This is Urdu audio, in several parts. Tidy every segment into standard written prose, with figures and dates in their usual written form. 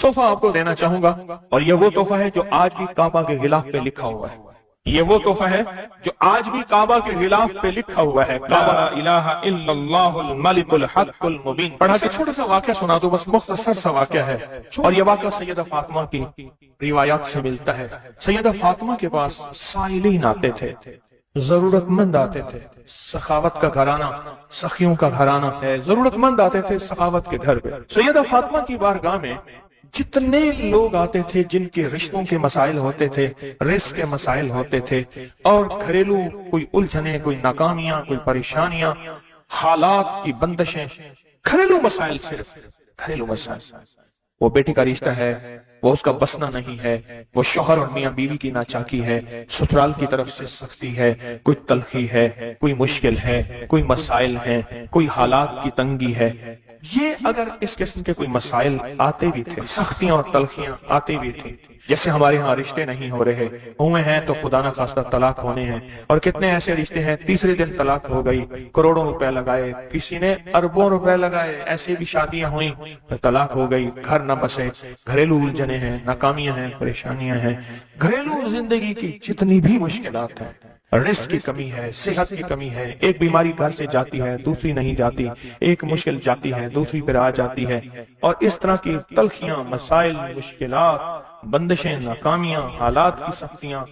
تحفہ آپ کو دینا چاہوں گا، اور یہ وہ تحفہ ہے جو آج بھی کعبہ کے غلاف پہ لکھا ہوا ہے۔ یہ وہ تحفہ ہے جو آج بھی کعبہ کے غلاف پہ لکھا ہوا ہے، لا الہ الا اللہ الملک الحق المبین۔ پڑھا کے چھوٹا سا واقعہ سنا دو، بس مختصر سا واقعہ ہے، اور یہ واقعہ سیدہ فاطمہ کی روایات سے ملتا ہے۔ سیدہ فاطمہ کے پاس سائلین آتے تھے، ضرورت مند آتے تھے، سخاوت کا گھرانہ، سخیوں کا گھرانہ ہے، ضرورت مند آتے تھے سخاوت کے گھر پہ۔ سیدہ فاطمہ کی بارگاہ میں جتنے لوگ آتے تھے جن کے رشتوں کے مسائل ہوتے تھے، رزق کے مسائل ہوتے تھے، اور گھریلو کوئی الجھنیں، کوئی ناکامیاں، کوئی پریشانیاں، حالات کی بندشیں، گھریلو مسائل، صرف گھریلو مسائل، وہ بیٹی کا رشتہ ہے، وہ اس کا بسنا نہیں ہے، وہ شوہر اور میاں بیوی کی ناچاکی ہے، سسرال کی طرف سے سختی ہے، کوئی تلخی ہے، کوئی مشکل ہے، کوئی مسائل ہیں، کوئی حالات کی تنگی ہے۔ یہ اگر اس قسم کے کوئی مسائل آتے بھی تھے، سختیاں اور تلخیاں آتی بھی تھی، جیسے ہمارے ہاں رشتے نہیں ہو رہے، ہوئے ہیں تو خدا نہ خواستہ طلاق ہونے ہیں، اور کتنے ایسے رشتے ہیں تیسرے دن طلاق ہو گئی، کروڑوں روپے لگائے، کسی نے اربوں روپے لگائے، ایسے بھی شادیاں ہوئیں، طلاق ہو گئی، گھر نہ بسے، گھریلو الجھنیں ہیں، ناکامیاں ہیں، پریشانیاں ہیں، گھریلو زندگی کی جتنی بھی مشکلات ہیں، رزق کی کمی ہے، صحت کی کمی ہے، ایک بیماری گھر سے جاتی ہے دوسری نہیں جاتی، ایک مشکل جاتی ہے دوسری پھر آ جاتی ہے، اور اس طرح کی تلخیاں، مسائل، مشکلات، بندشیں، ناکامیاں، حالات کی سختیاں،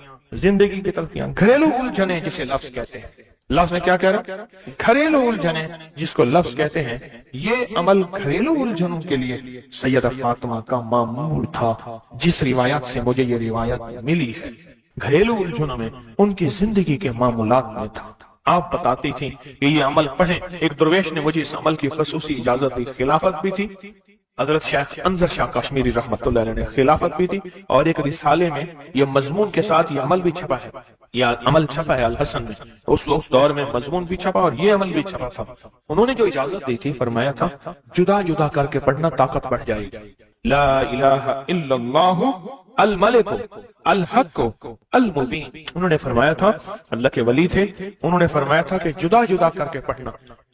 زندگی کی تلخیاں، گھریلو الجھنیں جسے لفظ کہتے ہیں۔ لفظ نے کیا کہہ رہا؟ گھریلو الجھنیں جس کو لفظ کہتے ہیں۔ یہ عمل گھریلو الجھنوں کے لیے سیدہ فاطمہ کا معمول تھا، جس روایت سے مجھے یہ روایت ملی ہے، گھریلو الجھنوں میں ان کی زندگی کے معمولات میں تھا۔ آپ بتاتی تھیں کہ یہ عمل پڑھیں۔ ایک درویش نے مجھے اس عمل کی خصوصی اجازت دی، خلافت بھی تھی، حضرت شیخ انظر شاہ کشمیری رحمت اللہ علیہ نے خلافت بھی تھی، اور ایک رسالے میں یہ مضمون کے ساتھ یہ عمل بھی چھپا ہے، یہ عمل چھپا ہے الحسن میں، اس دور میں مضمون بھی چھپا اور یہ عمل بھی چھپا تھا۔ انہوں نے جو اجازت دی تھی، فرمایا تھا جدا جدا کر کے پڑھنا طاقت بڑھ جائے گی۔ لا الہ الا اللہ الملک الحق المبین۔ انہوں نے فرمایا تھا، اللہ کے ولی تھے، انہوں نے فرمایا تھا کہ جدا جدا کر کے پڑھنا۔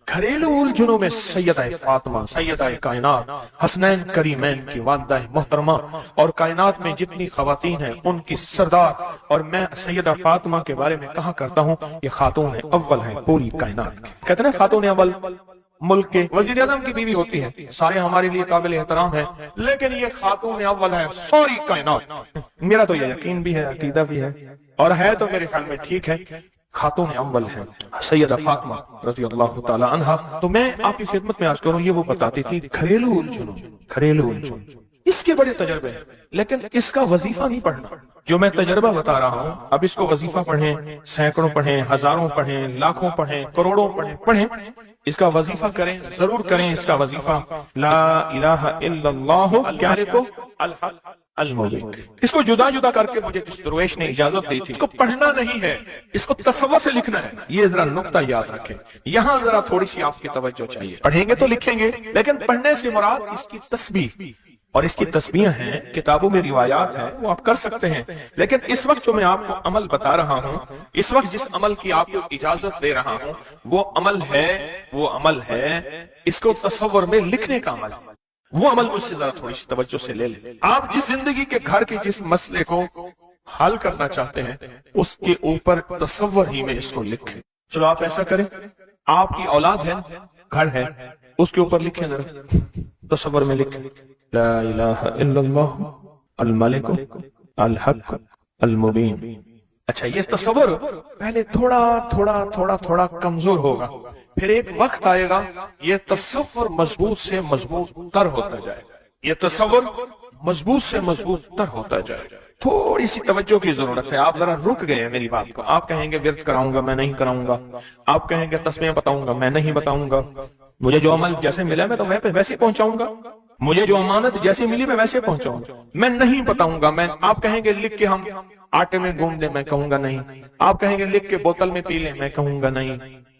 گھریلو الجھنوں میں سیدہ فاطمہ، سیدہ کائنات، حسنین کریمین کی والدہ محترمہ، اور کائنات میں جتنی خواتین ہیں ان کی سردار، اور میں سیدہ فاطمہ کے بارے میں کہا کرتا ہوں یہ خاتون اول ہے پوری کائنات کی۔ کہتے ہیں خاتون اول ملک کے وزیر اعظم کی بیوی ہوتی ہے، سارے ہمارے لیے قابل احترام ہے، لیکن یہ خاتون اول ہے ساری کائنات۔ میرا تو یہ یقین بھی ہے، عقیدہ بھی ہے، اور ہے تو میرے خیال میں ٹھیک ہے، خاتون اول ہے سیدہ فاطمہ رضی اللہ تعالی عنہا۔ تو میں آپ کی خدمت میں عرض کروں، یہ وہ بتاتی تھی گھریلو الجھن، اس کے بڑے تجربے ہیں، لیکن اس کا وظیفہ نہیں پڑھنا۔ جو میں تجربہ بتا رہا ہوں، اب اس کو وظیفہ پڑھیں، سینکڑوں پڑھیں، ہزاروں پڑھیں، لاکھوں پڑھیں، کروڑوں پڑھیں، اس کا وظیفہ کریں، ضرور کریں اس کا وظیفہ۔ لا الہ الا اللہ کیا لکھو؟ الحق المبین۔ اس کو جدا جدا کر کے مجھے جس درویش نے اجازت دی تھی، اس کو پڑھنا نہیں ہے، اس کو تصور سے لکھنا ہے۔ یہ ذرا نقطہ یاد رکھیں، یہاں ذرا تھوڑی سی آپ کی توجہ چاہیے۔ پڑھیں گے تو لکھیں گے، لیکن پڑھنے سے مراد اس کی تسبیح، اور اس کی تسبیح ہیں، کتابوں میں روایات ہیں، وہ آپ کر سکتے ہیں، لیکن اس وقت جو میں آپ کو عمل بتا رہا ہوں، اس وقت جس عمل کی آپ کو اجازت دے رہا ہوں، وہ عمل ہے اس کو تصور میں لکھنے کا عمل۔ وہ عمل مجھ سے ذرا تھوڑی سی توجہ سے لے لیں۔ آپ جس زندگی کے گھر کے جس مسئلے کو حل کرنا چاہتے ہیں، اس کے اوپر تصور ہی میں اس کو لکھیں۔ چلو آپ ایسا کریں، آپ کی اولاد ہے، گھر ہے، اس کے اوپر لکھیں، ذرا تصور میں لکھیں، لا الہ الا اللہ الملک الحق المبین۔ اچھا، یہ تصور پہلے تھوڑا کمزور ہوگا، پھر ایک وقت آئے گا یہ تصور مضبوط سے مضبوط تر ہوتا جائے گا، یہ تصور مضبوط سے مضبوط تر ہوتا جائے گا۔ تھوڑی سی توجہ کی ضرورت ہے، آپ ذرا رک گئے ہیں میری بات کو۔ آپ کہیں گے ورد کراؤں گا، میں نہیں کراؤں گا، آپ کہیں گے تسبیح بتاؤں گا، میں نہیں بتاؤں گا، مجھے جو عمل جیسے ملا میں تو میں ویسے پہنچاؤں گا، مجھے جو امانت جیسے ملی میں ویسے پہنچاؤں گا، میں نہیں بتاؤں گا۔ آپ کہیں گے لکھ کے ہم آٹے میں گھوم دیں، میں کہوں گا نہیں۔ آپ کہیں گے لکھ کے بوتل میں پی لیں، میں کہوں گا نہیں۔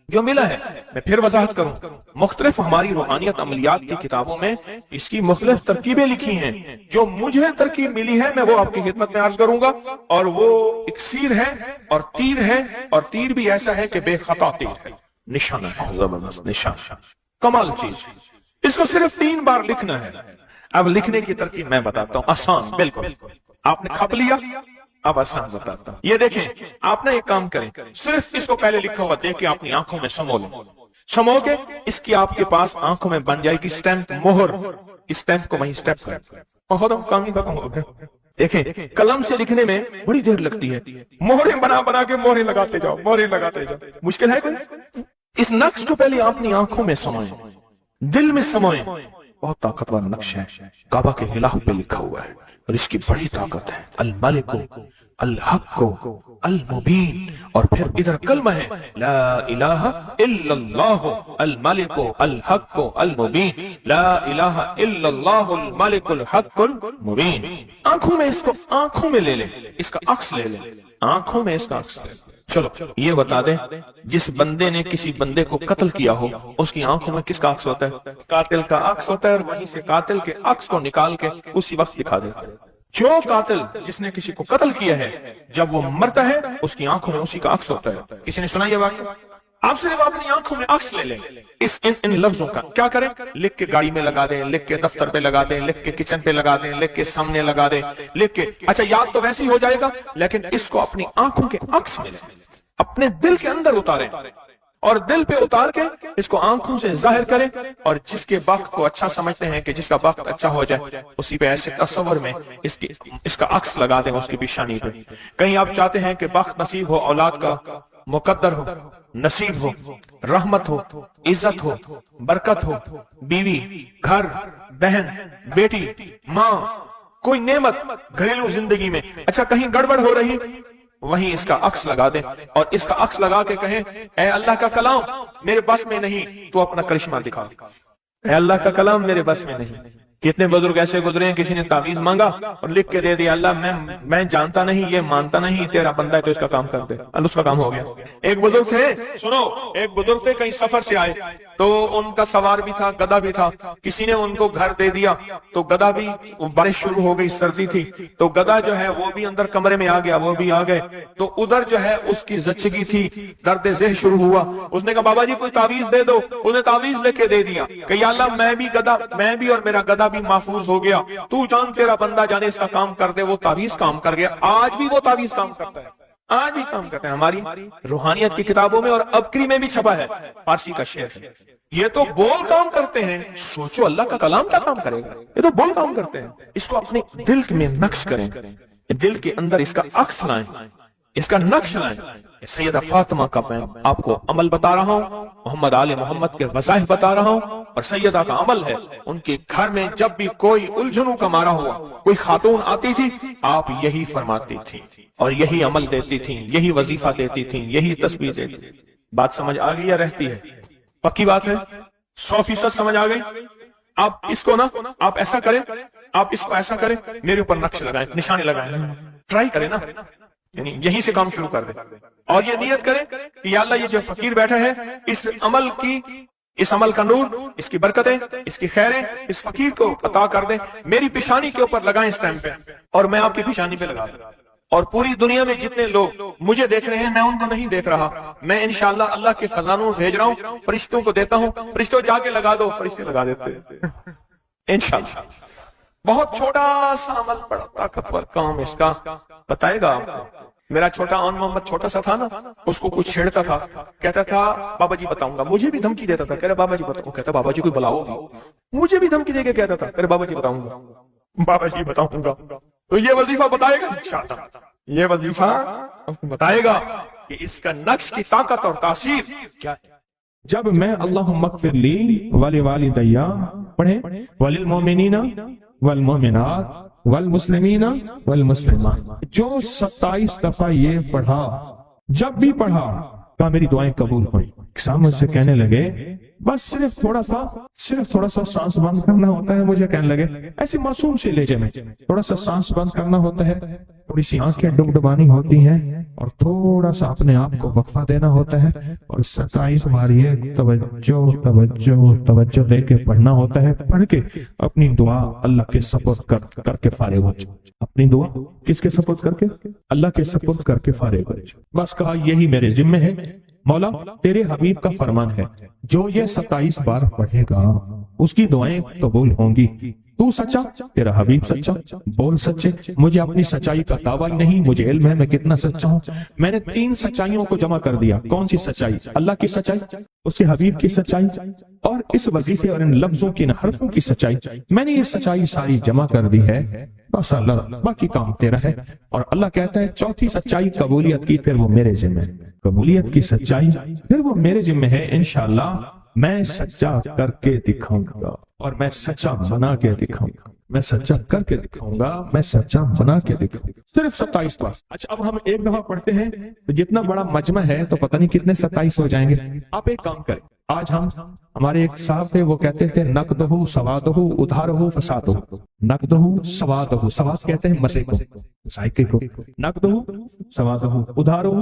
جو ملا ہے میں پھر وضاحت کروں، مختلف ہماری روحانیت عملیات کی کتابوں میں اس کی مختلف ترکیبیں لکھی ہیں، جو مجھے ترکیب ملی ہے میں وہ آپ کی خدمت میں عرض کروں گا، اور وہ اکسیر ہے اور تیر ہے، اور تیر بھی ایسا ہے کہ بے خطا تیر ہے، نشانہ ہے، زبردست نشان، کمال چیز۔ اس کو صرف 3 بار لکھنا ہے۔ اب لکھنے کی ترکیب میں بتاتا ہوں، آسان بالکل، آپ نے کھپ لیا، اب آسان بتاتا ہوں۔ یہ دیکھیں، آپ نے ایک کام کریں، صرف اس کو پہلے لکھا ہوا دیکھ کے اپنی آنکھوں میں سمو لیں، سمو کے اس کی آپ کے پاس آنکھوں میں بن جائے گی سٹیمپ، مہر، اسٹیمپ کو وہیں سٹیپ کریں۔ بہت کام ہی ختم ہو گیا۔ دیکھیں، قلم سے لکھنے میں بڑی دیر لگتی ہے، مہریں بنا بنا کے مہریں لگاتے جاؤ، مہریں لگاتے جاؤ، مشکل ہے کوئی؟ اس نقش کو پہلے اپنی آنکھوں میں سمائیں، دل میں سمائیں۔ بہت طاقتور نقش ہے، کعبہ کے غلاف پہ لکھا ہوا ہے اور اس کی بڑی طاقت ہے، الملک الحق المبین، اور پھر ادھر کلمہ ہے لا الہ الا اللہ الملک الحق المبین، لا الہ الا اللہ الملک الحق المبین۔ آنکھوں میں اس کو آنکھوں میں لے لیں، اس کا عکس لے لیں، آنکھوں میں اس کا عکس لے لیں۔ چلو یہ بتا دیں، جس بندے نے کسی بندے کو قتل کیا ہو اس کی آنکھوں میں کس کا عکس ہوتا ہے؟ قاتل کا عکس ہوتا ہے، اور وہیں سے قاتل کے عکس کو نکال کے اسی وقت دکھا دیتا ہے۔ جو قاتل جس نے کسی کو قتل کیا ہے جب وہ مرتا ہے اس کی آنکھوں میں اسی کا عکس ہوتا ہے۔ کسی نے سنا یہ واقعہ؟ آپ صرف اپنی آنکھوں میں عکس لے لیں ان لفظوں کا، کیا کریں؟ لکھ کے گاڑی میں لگا دیں، لکھ کے دفتر پہ لگا دیں، لکھ کے کچن پہ لگا دیں، لکھ کے سامنے لگا دیں، لکھ کے، اچھا یاد تو ویسے ہی ہو جائے گا، لیکن اس کو اپنی آنکھوں کے عکس میں لیں، اپنے دل کے اندر اتاریں، اور دل پہ اتار کے اس کو آنکھوں سے ظاہر کریں، اور جس کے وقت کو اچھا سمجھتے ہیں کہ جس کا وقت اچھا ہو جائے اسی پہ ایسے تصور میں اس کا عکس لگا دیں اس کی پیشانی پہ۔ کہیں آپ چاہتے ہیں کہ وقت نصیب ہو، اولاد کا مقدر ہو، نصیب ہو، رحمت ہو، عزت ہو، برکت ہو، بیوی، گھر، بہن، بیٹی، ماں، کوئی نعمت گھریلو زندگی میں، اچھا کہیں گڑبڑ ہو رہی، وہیں اس کا عکس لگا دیں، اور اس کا عکس لگا کے کہیں اے اللہ کا کلام میرے بس میں نہیں، تو اپنا کرشمہ دکھا۔ اے اللہ کا کلام میرے بس میں نہیں۔ کتنے بزرگ ایسے گزرے ہیں، کسی نے تعویذ مانگا اور لکھ کے دے دیا، اللہ میں جانتا نہیں، یہ مانتا نہیں، تیرا بندہ ہے تو اس کا کام کر دے، اللہ اس کا کام ہو گیا۔ ایک بزرگ تھے، سنو، ایک بزرگ تھے کہیں سفر سے آئے، تو ان کا سوار بھی تھا، گدھا بھی تھا، کسی نے ان کو گھر دے دیا، تو گدھا بھی، بارش شروع ہو گئی، سردی تھی، تو گدھا جو ہے وہ بھی اندر کمرے میں آ گیا، وہ بھی آ گئے، تو ادھر جو ہے اس کی زچگی تھی، درد ذہن شروع ہوا، اس نے کہا بابا جی کوئی تعویذ دے دو، انہیں تعویذ لے کے دے دیا کہ یا اللہ میں بھی اور میرا گدھا بھی محفوظ ہو گیا، تو جان تیرا بندہ جانے اس کا کام کر دے۔ وہ تعویذ کام کر گیا، آج بھی وہ تعویذ کام کرتا ہے، آج بھی کام کرتے ہیں۔ ہماری روحانیت کی کتابوں میں اور ابکری میں بھی چھپا ہے، فارسی کا شعر ہے۔ یہ تو بول کام کرتے ہیں، سوچو اللہ کا کلام کیا کام کرے گا؟ یہ تو بول کام کرتے ہیں۔ اس کو اپنے دل میں نقش کریں، دل کے اندر اس کا عکس لائیں، اس کا نقش لائیں۔ سیدہ فاطمہ کا میں آپ کو عمل بتا رہا ہوں، محمد آل محمد کے وظائف بتا رہا ہوں، اور سیدہ کا عمل ہے، ان کے گھر میں جب بھی کوئی الجھنوں کا مارا ہوا، کوئی خاتون آتی تھی، آپ یہی فرماتی تھی اور یہی عمل دیتی تھی، یہی وظیفہ دیتی تھی، یہی تسبیح دیتی تھی۔ بات سمجھ آ گئی یا رہتی ہے؟ پکی بات ہے، 100% سمجھ آ گئی؟ آپ اس کو نا، آپ ایسا کریں، آپ اس کو ایسا کریں، میرے اوپر نقش لگائیں، نشانے لگائیں، ٹرائی کریں نا، یعنی یہیں سے کام شروع کر دیں، اور یہ نیت کریں کہ یا اللہ یہ جو فقیر بیٹھا ہے، اس عمل کا نور، اس کی برکتیں، اس کی خیریں اس فقیر کو عطا کر دیں، میری پیشانی کے اوپر لگائیں اس ٹائم پہ، اور میں آپ کی پیشانی پہ لگا دوں، اور پوری دنیا میں جتنے لوگ مجھے دیکھ رہے ہیں میں ان کو نہیں دیکھ رہا، میں انشاءاللہ اللہ کے خزانوں بھیج رہا ہوں، فرشتوں کو دیتا ہوں، فرشتوں جا کے لگا دو، فرشتے لگا دیتے ہیں انشاءاللہ۔ بہت چھوٹا سا عمل، بڑا طاقتور کام اس کا بتائے گا آپ کو۔ میرا چھوٹا آن محمد چھوٹا سا تھا نا، اس کو کچھ چھیڑتا تھا، کہتا تھا بابا جی بتاؤں گا، مجھے بھی دھمکی دیتا تھا، کہہ رہا بابا جی بتاؤں، کہتا بابا جی کوئی بلا ہوگی، مجھے بھی دھمکی دے کے کہتا تھا، کہہ رہا بابا جی بتاؤں گا، بابا جی بتاؤں گا۔ تو یہ وظیفہ بتائے گا انشاءاللہ، یہ وظیفہ بتائے گا کہ اس کا نقش کی طاقت اور تاثیر کیا ہے۔ جب میں اللہم اغفر لی ولوالدی پڑھیں، وللمؤمنین والمؤمنات والمسلمین والمسلمات، جو 27 دفعہ یہ پڑھا، جب بھی پڑھا کہا میری دعائیں قبول ہوئی۔ سامنے سے کہنے لگے بس صرف تھوڑا سا سانس بند کرنا ہوتا ہے، مجھے کہنے لگے ایسی معصوم سے لہجے میں تھوڑا سا سانس بند کرنا ہوتا ہے، تھوڑی سی آنکھیں ڈبڈبانی ہوتی ہیں، اور تھوڑا سا اپنے آپ کو وقفہ دینا ہوتا ہے، اور 27 بار یہ توجہ دے کے پڑھنا ہوتا ہے۔ پڑھ کے اپنی دعا اللہ کے سپرد کر کے فارغ ہو جائے، اپنی دعا کس کے سپرد کر کے؟ اللہ کے سپرد کر کے فارغ ہو جائے۔ بس کہا یہی میرے ذمہ ہے مولا، تیرے حبیب کا فرمان ہے جو یہ 27 بار پڑھے گا اس کی دعائیں قبول ہوں گی۔ تو سچا، تیرا حبیب سچا، بول سچے۔ مجھے اپنی سچائی کا دعویٰ نہیں، مجھے علم ہے میں کتنا سچا ہوں۔ میں نے 3 سچائیوں کو جمع کر دیا۔ کون سی سچائی؟ اللہ کی سچائی، اس کے حبیب کی سچائی، اور اس وظیفے اور ان لفظوں کی، ان حرفوں کی سچائی۔ میں نے یہ سچائی ساری جمع کر دی ہے، بس اللہ باقی کام تیرا ہے۔ اور اللہ کہتا ہے چوتھی سچائی قبولیت کی، پھر وہ میرے ذمہ ہے۔ قبولیت کی سچائی پھر وہ میرے ذمہ ہے، انشاءاللہ میں سچا کر کے دکھاؤں گا، اور میں سچا بنا کے دکھاؤں گا، میں سچا کر کے دکھاؤں گا، میں سچا بنا کے دکھاؤں گا۔ صرف 27 بار۔ اچھا اب ہم ایک دفعہ پڑھتے ہیں تو جتنا بڑا مجمع ہے تو پتہ نہیں کتنے 27 ہو جائیں گے۔ آپ ایک کام کریں، آج ہمارے ایک صاحب تھے، وہ کہتے تھے نقدہ سوادہ ادھارہ فسادہ۔ نقدہ سوادہ، سواد کہتے ہیں مسے کو، ذائقے کو، نقدہ سوادہ ادھارہ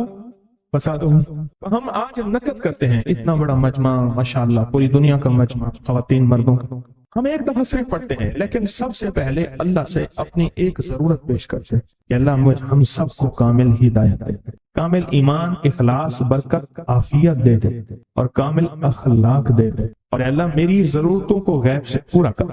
فسادہ۔ ہم آج نقد کرتے ہیں اتنا بڑا مجمع، ماشاءاللہ پوری دنیا کا مجمع، خواتین مردوں کا۔ ہم ایک دفعہ صرف پڑھتے ہیں، لیکن سب سے پہلے اللہ سے اپنی ایک ضرورت پیش کرتے ہیں کہ اللہ ہم سب کو کامل ہدایت دے دے، کامل ایمان، اخلاص، برکت، عافیت دے دے، اور کامل اخلاق دے دے، اور اللہ میری ضرورتوں کو غیب سے پورا کر۔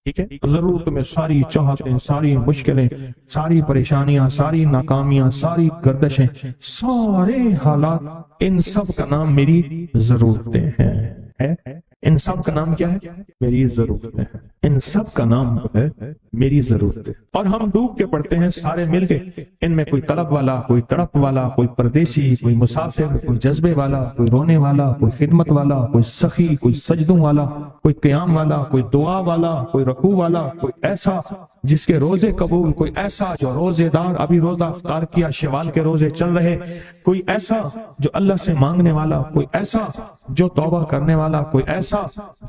ٹھیک ہے، ضرورت میں ساری چاہتیں، ساری مشکلیں، ساری پریشانیاں، ساری ناکامیاں، ساری گردشیں، سارے حالات، ان سب کا نام میری ضرورتیں ہیں۔ ان سب کا نام کیا ہے؟ میری ضرورتیں ہیں۔ ان سب کا نام ہے میری ضرورتیں۔ اور ہم ڈوب کے پڑھتے ہیں سارے مل کے، ان میں کوئی طلب والا، کوئی تڑپ والا، کوئی پردیسی، کوئی مسافر، کوئی جذبے والا، کوئی رونے والا، کوئی خدمت والا، کوئی سخی، کوئی سجدوں والا، کوئی قیام والا، کوئی دعا والا، کوئی رکوع والا، کوئی ایسا جس کے روزے قبول، کوئی ایسا جو روزے دار، ابھی روزہ افطار کیا، شوال کے روزے چل رہے، کوئی ایسا جو اللہ سے مانگنے والا، کوئی ایسا جو توبہ کرنے والا، کوئی ایسا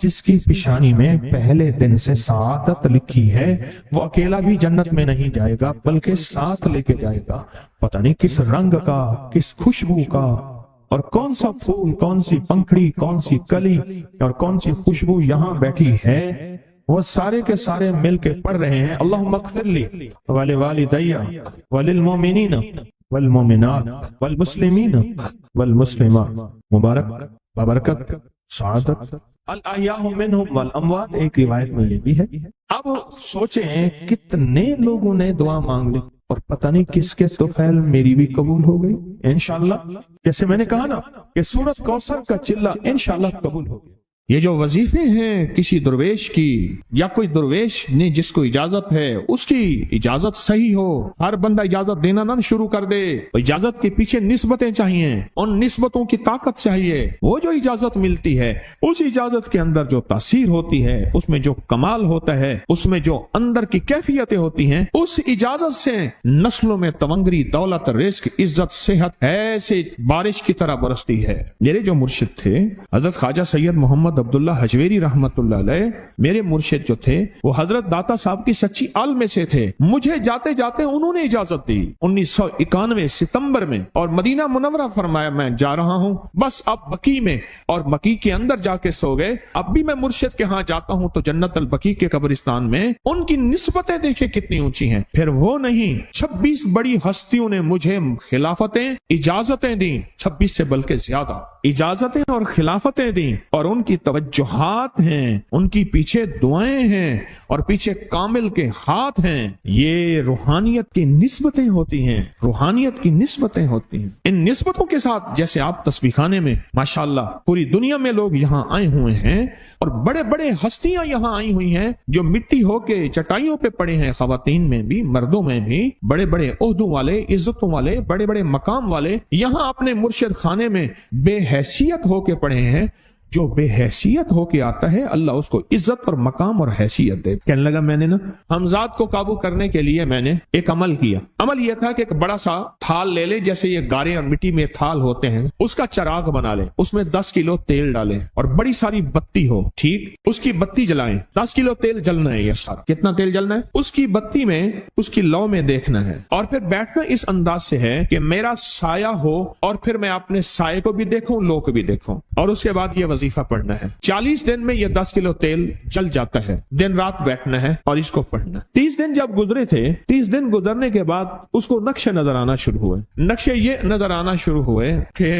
جس کی پیشانی میں پہلے دن سے سعادت لکھی ہے، وہ اکیلا بھی جنت میں نہیں جائے گا بلکہ ساتھ لے کے جائے گا، پتہ نہیں کس رنگ کا، کس خوشبو کا، اور کون سا پھول، کون سی پنکھڑی، کون سی کلی اور کون سی خوشبو یہاں بیٹھی ہے، وہ سارے کے سارے مل کے پڑھ رہے ہیں اللہم اغفر لی ولوالدی وللمؤمنین والمؤمنات والمسلمین والمسلمات، مبارک، بابرکت، سعادت، الاحیاء منہم والاموات۔ ایک روایت میں یہ بھی ہے۔ اب سوچیں کتنے لوگوں نے دعا مانگ لی، اور پتہ نہیں کس کے طفیل میری بھی قبول ہو گئی انشاءاللہ۔ جیسے میں نے کہا نا کہ سورۃ کوثر کا چلہ انشاءاللہ قبول ہو گیا۔ یہ جو وظیفے ہیں کسی درویش کی، یا کوئی درویش نے جس کو اجازت ہے اس کی اجازت صحیح ہو، ہر بندہ اجازت دینا نہ شروع کر دے، اجازت کے پیچھے نسبتیں چاہیے، ان نسبتوں کی طاقت چاہیے۔ وہ جو اجازت ملتی ہے، اس اجازت کے اندر جو تاثیر ہوتی ہے، اس میں جو کمال ہوتا ہے، اس میں جو اندر کی کیفیتیں ہوتی ہیں، اس اجازت سے نسلوں میں تونگری، دولت، رزق، عزت، صحت ایسے بارش کی طرح برستی ہے۔ میرے جو مرشد تھے حضرت خواجہ سید محمد عبداللہ حجویری رحمت اللہ علیہ، میرے مرشد جو تھے وہ حضرت داتا صاحب کی سچی آل میں سے تھے۔ مجھے جاتے جاتے انہوں نے اجازت دی 1991 ستمبر میں، اور مدینہ منورہ فرمایا میں جا رہا ہوں، بس اب بقی میں، اور بقی کے اندر جا کے سو گئے۔ اب بھی میں مرشد کے ہاں جاتا ہوں تو جنت البقیع کے قبرستان میں ان کی نسبتیں دیکھیں کتنی اونچی ہیں۔ پھر وہ نہیں، 26 بڑی ہستیوں نے مجھے خلافتیں، اجازتیں دیں، 26 سے بلکہ زیادہ اجازتیں اور خلافتیں دیں، اور ان کی توجہات ہیں، ان کی پیچھے دعائیں ہیں، اور پیچھے کامل کے ہاتھ ہیں۔ یہ روحانیت کی نسبتیں ہوتی ہیں، روحانیت کی نسبتیں ہوتی ہیں۔ ان نسبتوں کے ساتھ جیسے آپ تسبیح خانے میں ماشاءاللہ پوری دنیا میں لوگ یہاں آئے ہوئے ہیں، اور بڑے بڑے ہستیاں یہاں آئی ہوئی ہیں جو مٹی ہو کے چٹائیوں پہ پڑے ہیں، خواتین میں بھی، مردوں میں بھی، بڑے بڑے عہدوں والے، عزتوں والے، بڑے بڑے مقام والے یہاں اپنے مرشد خانے میں بے حیثیت ہو کے پڑے ہیں۔ جو بے حیثیت ہو کے آتا ہے اللہ اس کو عزت اور مقام اور حیثیت دے۔ کہنے لگا میں نے نا حمزات کو قابو کرنے کے لیے میں نے ایک عمل کیا۔ عمل یہ تھا کہ ایک بڑا سا تھال لے لے، جیسے یہ گارے اور مٹی میں تھال ہوتے ہیں، اس کا چراغ بنا لے، اس میں 10 کلو تیل ڈالیں اور بڑی ساری بتی ہو، ٹھیک، اس کی بتی جلائیں، 10 کلو تیل جلنا ہے۔ یہ سارا کتنا تیل جلنا ہے؟ اس کی بتی میں، اس کی لو میں دیکھنا ہے، اور پھر بیٹھنا اس انداز سے ہے کہ میرا سایہ ہو، اور پھر میں اپنے سائے کو بھی دیکھوں، لو کو بھی دیکھوں، اور اس کے بعد یہ وظیفہ پڑھنا ہے۔ 40 دن میں یہ 10 کلو تیل جل جاتا ہے۔ دن رات بیٹھنا ہے اور اس کو پڑھنا۔ 30 دن جب گزرے تھے، 30 دن گزرنے کے بعد اس کو نقشے نظر آنا شروع ہوئے۔ نقشے یہ نظر آنا شروع ہوئے کہ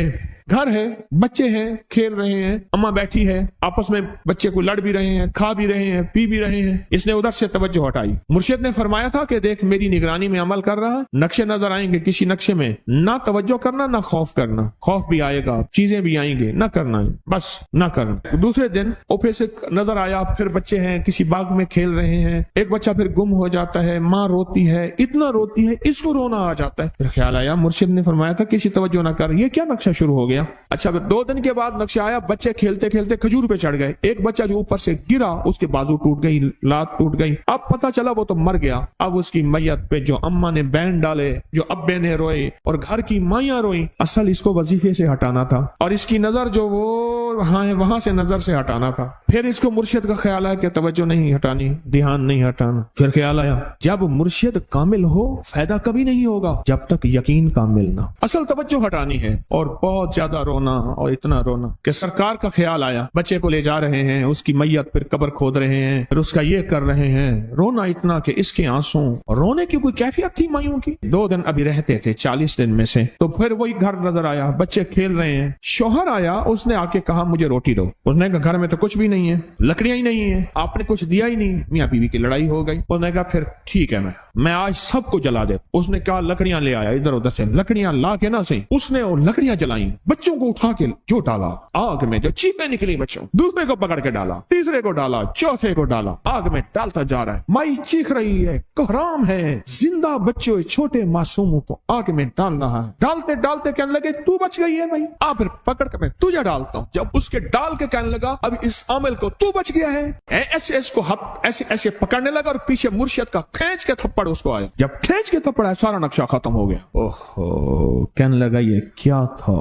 گھر ہے، بچے ہیں، کھیل رہے ہیں، اماں بیٹھی ہے، آپس میں بچے کو لڑ بھی رہے ہیں، کھا بھی رہے ہیں، پی بھی رہے ہیں، اس نے ادھر سے توجہ ہٹائی۔ مرشد نے فرمایا تھا کہ دیکھ میری نگرانی میں عمل کر رہا، نقشے نظر آئیں گے، کسی نقشے میں نہ توجہ کرنا نہ خوف کرنا، خوف بھی آئے گا، چیزیں بھی آئیں گے، نہ کرنا، بس نہ کرنا۔ دوسرے دن اوپے سے نظر آیا، پھر بچے ہیں کسی باغ میں کھیل رہے ہیں، ایک بچہ پھر گم ہو جاتا ہے، ماں روتی ہے، اتنا روتی ہے اس کو رونا آ جاتا ہے۔ پھر خیال آیا مرشد نے فرمایا تھا کسی توجہ نہ کر، یہ کیا نقشہ شروع ہو گیا؟ اچھا پھر 2 دن کے بعد نقشہ آیا، بچے کھیلتے کھیلتے کھجور پہ چڑھ گئے، ایک بچہ جو اوپر سے گرا اس کے بازو ٹوٹ گئی، لات ٹوٹ گئی، اب پتہ چلا وہ تو مر گیا۔ اب اس کی میت پہ جو اماں نے بین ڈالے، جو ابے نے روئے اور گھر کی مائیاں روئیں، اصل اس کو وظیفے سے ہٹانا تھا اور اس کی نظر جو وہ وہاں سے نظر سے ہٹانا تھا۔ پھر اس کو مرشد کا خیال آیا کہ توجہ نہیں ہٹانی، دھیان نہیں ہٹانا۔ پھر خیال آیا جب مرشد کامل ہو فائدہ کبھی نہیں ہوگا جب تک یقین کامل نہ، اصل توجہ ہٹانی ہے۔ اور بہت زیادہ رونا اور اتنا رونا کہ سرکار کا خیال آیا، بچے کو لے جا رہے ہیں، اس کی میت پھر قبر کھود رہے ہیں، پھر اس کا یہ کر رہے ہیں، رونا اتنا کہ اس کے آنسو، رونے کی کوئی کیفیت تھی مائیوں کی۔ 2 دن ابھی رہتے تھے 40 دن میں سے، تو پھر وہی گھر نظر آیا، بچے کھیل رہے ہیں، شوہر آیا، اس نے آ کے کہا مجھے روٹی دو۔ اس نے کہا گھر میں تو کچھ بھی نہیں ہے، لکڑیاں ہی نہیں ہیں، آپ نے کچھ دیا ہی نہیں۔ میاں بیوی کی لڑائی ہو گئی۔ اس نے کہا پھر ٹھیک ہے میں آج سب کو جلا دے۔ اس نے کہا لکڑیاں لے آیا، ادھر ادھر سے لکڑیاں لا کے نہ سے اس نے وہ لکڑیاں جلائیں، بچوں کو اٹھا کے جو ڈالا آگ میں، جو چیخیں نکلی بچوں، دوسرے کو پکڑ کے ڈالا، تیسرے کو ڈالا، چوتھے کو ڈالا، آگ میں ڈالتا جا رہا ہے۔ مائی چیخ رہی ہے، کوہرام ہے، زندہ بچوں چھوٹے معصوموں کو آگ میں ڈال رہا ہے۔ ڈالتے ڈالتے کہنے لگے تو بچ گئی ہے بھائی، پھر پکڑ کے میں تجھے ڈالتا ہوں۔ جب اس کے ڈال کے کہنے لگا اب اس عامل کو تو بچ گیا ہے، ایسے اس کو ایسے ایسے پکڑنے لگا اور پیچھے مرشد کا کھینچ کے تھپڑ اس کو آیا۔ جب کھینچ کے تھپڑ آیا سارا نقشہ ختم ہو گیا۔ اوہو، کہنے لگا یہ کیا تھا؟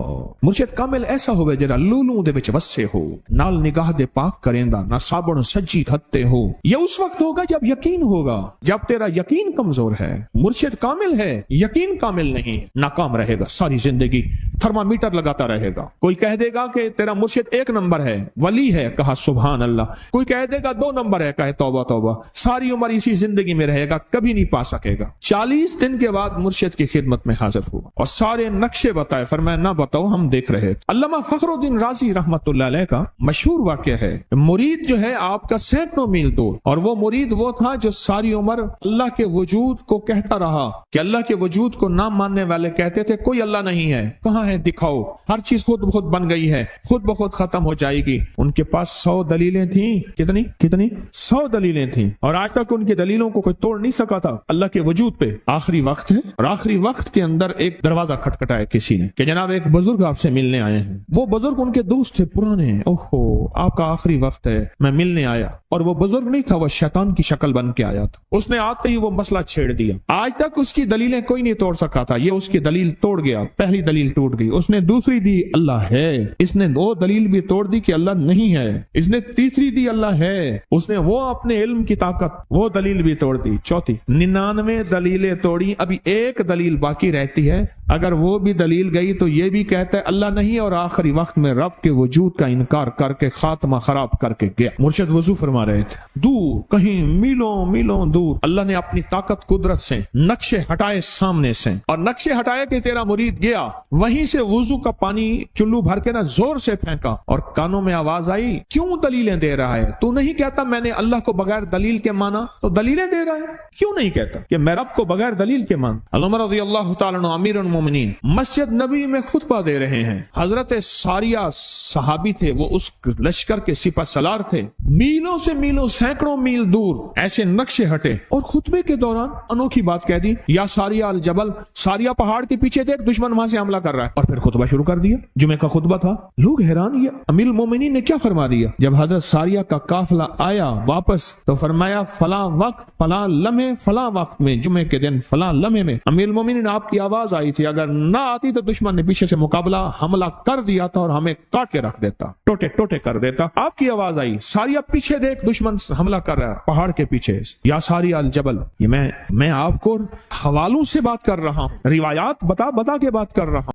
مرشد کامل ایسا ہوئے جرا لولوں دے وچ وسے ہو، نال نگاہ دے پاک کریندا، نہ صابن سجی کھتے ہو۔ یہ اس وقت ہوگا جب یقین ہوگا، جب تیرا یقین کمزور ہے۔ مرشد کامل ہے، یقین کامل نہیں ہے، ناکام رہے گا ساری زندگی، تھرمامیٹر لگاتا رہے گا۔ کوئی کہہ دے گا کہ تیرا مرشد 1 نمبر ہے، ولی ہے، کہا سبحان اللہ۔ کوئی کہہ دے گا 2 نمبر ہے، کہے توبہ توبہ۔ ساری عمر اسی زندگی میں رہے گا، کبھی نہیں پا سکے گا۔ 40 دن کے بعد مرشد کی خدمت میں حاضر ہوا اور سارے نقشے بتائے، فرمایا نہ بتاؤ ہم دیکھ رہے تھے۔ علامہ فخر الدین رازی رحمت اللہ علیہ کا مشہور واقعہ ہے، مرید جو ہے آپ کا سینکڑوں میل دور، اور وہ مرید وہ تھا جو ساری عمر اللہ کے وجود کو کہتا رہا کہ اللہ کے وجود کو نہ ماننے والے کہتے تھے کوئی اللہ نہیں ہے، کہاں ہے دکھاؤ، ہر چیز خود بخود بن گئی ہے، خود بخود ختم ہو جائے گی۔ ان کے پاس 100 دلیلیں تھیں، کتنی 100 دلیلیں تھیں، اور آج تک ان کی دلیلوں کو کوئی توڑ نہیں سکا تھا اللہ کے وجود پہ۔ آخری وقت ہے اور آخری وقت کے اندر ایک دروازہ کھٹکھٹایا کسی نے کہ جناب ایک بزرگ آپ سے ملنے آئے ہیں۔ وہ بزرگ ان کے دوست تھے پرانے، اوہو آپ کا آخری وقت ہے، میں ملنے آیا۔ اور وہ بزرگ نہیں تھا، وہ شیطان کی شکل بن کے آیا تھا۔ اس نے آتے ہی وہ مسئلہ چھیڑ دیا، آج تک اس کی دلیلیں کوئی نہیں توڑ سکا تھا، یہ اس کی دلیل توڑ گیا۔ پہلی دلیل ٹوٹ گئی، اس نے دوسری دی اللہ ہے، اس نے 2 دلیل بھی توڑ دی کہ اللہ نہیں ہے، اس نے تیسری دی اللہ ہے، اس نے وہ اپنے علم کی طاقت وہ دلیل بھی توڑ دی۔ چوتھی 99 دلیلیں توڑی، ابھی ایک دلیل باقی رہتی ہے، اگر وہ بھی دلیل گئی تو یہ بھی کہتا ہے اللہ نہیں، اور آخری وقت میں رب کے وجود کا انکار کر کے خاتمہ خراب کر کے گیا۔ مرشد وضو فرما رہے تھے، دور کہیں میلوں میلوں دور اللہ نے اپنی طاقت قدرت سے نقشے ہٹائے سامنے سے، اور نقشے ہٹائے کہ تیرا مرید گیا، وہیں سے وضو کا پانی چلو بھر کے نا زور سے پھینکا، اور کانوں میں آواز آئی کیوں دلیلیں دے رہا ہے؟ تو نہیں کہتا میں نے اللہ کو بغیر دلیل کے مانا، تو دلیلیں دے رہا ہے؟ کیوں نہیں کہتا کہ میں رب کو بغیر دلیل کے مان؟ علامہ رضی اللہ تعالیٰ عنہ امیر المومنین مسجد نبی میں خطبہ دے رہے ہیں، حضرت ساریہ صحابی تھے، وہ اس لشکر کے سپہ سالار تھے، میلوں سے میلوں سینکڑوں میل دور ایسے نقشے ہٹے، اور خطبے کے دوران انوکھی بات کہہ دی، یا ساریہ الجبل، ساریہ پہاڑ کے پیچھے دیکھ دشمن وہاں سے حملہ کر رہا ہے، اور پھر خطبہ شروع کر دیا۔ جمعہ کا خطبہ تھا، لوگ حیران، یہ امیر المومنین نے کیا فرما دیا؟ جب حضرت ساریہ کا قافلہ آیا واپس تو فرمایا فلاں وقت فلاں لمحے فلاں وقت میں، جمعے کے دن فلاں لمحے میں امیر المومنین آپ کی آواز آئی تھی، اگر نہ آتی تو دشمن نے پیچھے سے مقابلہ حملہ کر دیا تھا اور ہمیں کاٹ کے رکھ دیتا، ٹوٹے ٹوٹے کر دیتا۔ آپ کی آواز آئی، ساریہ پیچھے دیکھ دشمن حملہ کر رہا ہے پہاڑ کے پیچھے، یا ساریہ الجبل۔ یہ میں آپ کو حوالوں سے بات کر رہا ہوں، روایات بتا کے بات کر رہا ہوں۔